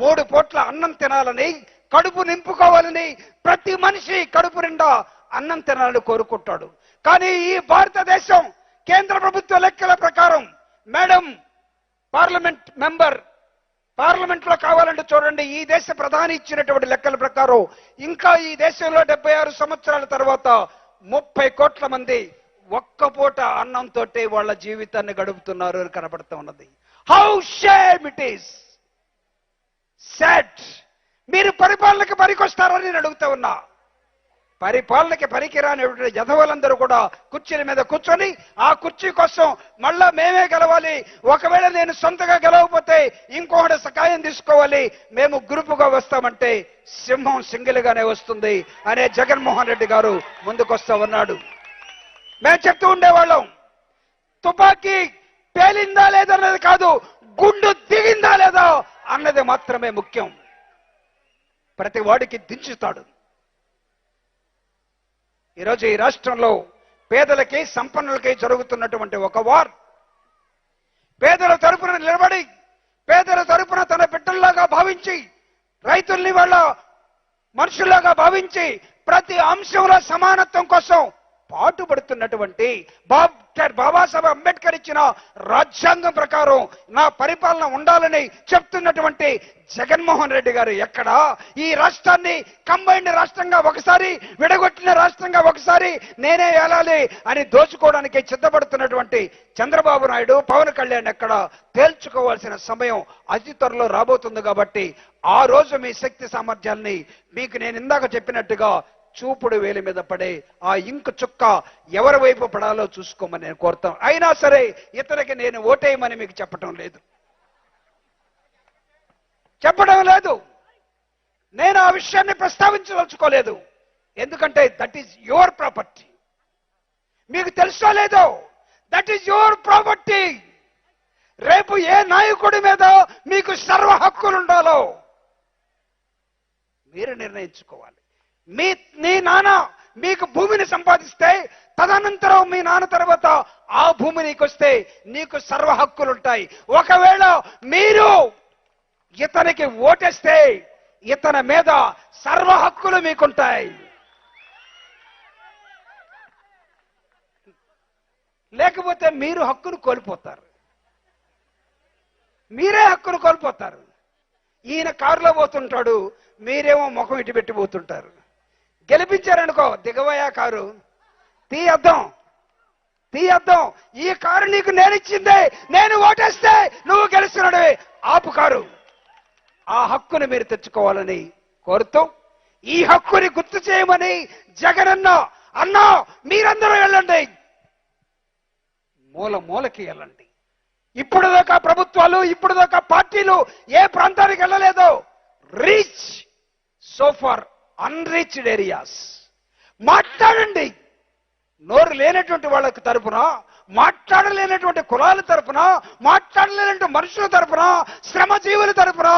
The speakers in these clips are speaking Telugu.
3 పూట్ల అన్నం తినాలని, కడుపు నింపుకోవాలని ప్రతి మనిషి కడుపు నిండా అన్నం తినాలని కోరుకుంటాడు. కానీ ఈ భారతదేశం కేంద్ర ప్రభుత్వ లెక్కల ప్రకారం, మేడం పార్లమెంట్ మెంబర్, పార్లమెంట్ లో కావాలంటే చూడండి, ఈ దేశ ప్రధాని ఇచ్చినటువంటి లెక్కల ప్రకారం ఇంకా ఈ దేశంలో 76 సంవత్సరాల తర్వాత 30 కోట్ల మంది ఒక్క పూట అన్నంతో వాళ్ళ జీవితాన్ని గడుపుతున్నారు అని కనబడుతూ ఉన్నది. How shame it is, sad. మీరు పరిపాలనకి పనికొస్తారని నేను అడుగుతా ఉన్నా. పరిపాలనకి పనికిరాని యధవలందరూ కూడా కుర్చీల మీద కూర్చొని ఆ కుర్చీ కోసం మళ్ళా మేమే గెలవాలి, ఒకవేళ నేను సొంతగా గెలవకపోతే ఇంకొకటి సహాయం తీసుకోవాలి, మేము గ్రూపుగా వస్తామంటే సింహం సింగిల్గానే వస్తుంది అనే జగన్మోహన్ రెడ్డి గారు ముందుకొస్తా ఉన్నాడు. మేము చెప్తూ ఉండేవాళ్ళం, తుపాకీ పేలిందా లేదన్నది కాదు, గుండు దిగిందా లేదా అన్నది మాత్రమే ముఖ్యం. ప్రతి వాడికి దించుతాడు. ఈరోజు ఈ రాష్ట్రంలో పేదలకి సంపన్నులకి జరుగుతున్నటువంటి ఒక వార్, పేదల తరపున నిలబడి, పేదల తరపున తన బిడ్డల్లాగా భావించి, రైతుల్ని వాళ్ళ మనుషుల్లాగా భావించి ప్రతి అంశంలో సమానత్వం కోసం పాటుపడుతున్నటువంటి డాక్టర్ బాబాసాహెబ్ అంబేద్కర్ ఇచ్చిన రాజ్యాంగం ప్రకారం నా పరిపాలన ఉండాలని చెప్తున్నటువంటి జగన్మోహన్ రెడ్డి గారు ఎక్కడ ఈ రాష్ట్రాన్ని కంబైన్డ్ రాష్ట్రంగా ఒకసారి, విడగొట్టిన రాష్ట్రంగా ఒకసారి నేనే ఏలాలి అని దోచుకోవడానికి సిద్ధపడుతున్నటువంటి చంద్రబాబు నాయుడు, పవన్ కళ్యాణ్ ఎక్కడ తేల్చుకోవాల్సిన సమయం అతి త్వరలో రాబోతుంది. కాబట్టి ఆ రోజు మీ శక్తి సామర్థ్యాల్ని మీకు నేను ఇందాక చెప్పినట్టుగా చూపుడు వేలి మీద పడే ఆ ఇంకు చుక్క ఎవరి వైపు పడాలో చూసుకోమని నేను కోరుతాను. అయినా సరే ఇతనికి నేను ఓటేయమని మీకు చెప్పడం లేదు, నేను ఆ విషయాన్ని ప్రస్తావించదలుచుకోలేదు. ఎందుకంటే దట్ ఈజ్ యువర్ ప్రాపర్టీ. మీకు తెలుసో లేదో, దట్ ఈజ్ యువర్ ప్రాపర్టీ. రేపు ఏ నాయకుడి మీద మీకు సర్వ హక్కులు ఉండాలో మీరు నిర్ణయించుకోవాలి. నీ నాన్న మీకు భూమిని సంపాదిస్తే తదనంతరం మీ నాన్న తర్వాత ఆ భూమి నీకొస్తే నీకు సర్వ హక్కులు ఉంటాయి. ఒకవేళ మీరు ఇతనికి ఓటేస్తే ఇతని మీద సర్వ హక్కులు మీకుంటాయి. లేకపోతే మీరు హక్కును కోల్పోతారు, మీరే హక్కును కోల్పోతారు. ఈయన కారులో పోతుంటాడు, మీరేమో ముఖం ఇటు పెట్టిపోతుంటారు. గెలిపించారనుకో, దిగవయా కారు, తీయద్దాం. ఈ కారు నీకు నేను ఇచ్చిందే, నేను ఓటేస్తే నువ్వు గెలుస్తున్నాడు, ఆపు కారు. ఆ హక్కుని మీరు తెచ్చుకోవాలని కోరుతూ, ఈ హక్కుని గుర్తు చేయమని అన్నా మీరందరూ వెళ్ళండి, మూలకి వెళ్ళండి. ఇప్పుడు దాకా ప్రభుత్వాలు, ఇప్పుడు దాకా పార్టీలు ఏ ప్రాంతానికి వెళ్ళలేదో, reach so far unreached areas. మాట్లాడండి. నోరు లేనటువంటి వాళ్ళకి తరపున, మాట్లాడలేనటువంటి కులాల తరపున, మాట్లాడలేనటువంటి మనుషుల తరపున, శ్రమజీవుల తరపున,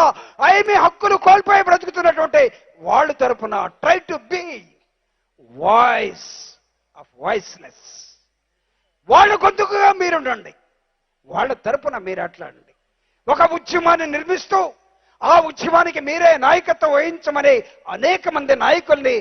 ఏమి హక్కులు కోల్పోయి బ్రతుకుతున్నటువంటి వాళ్ళ తరపున try to be voice of voiceless. వాళ్ళ గొంతుకుగా మీరుండండి, వాళ్ళ తరపున మీరు అట్లాడండి. ఒక ఉద్యమాన్ని నిర్మిస్తూ ఆ ఉద్యమానికి మీరే నాయకత్వం వహించమని అనేక మంది నాయకుల్ని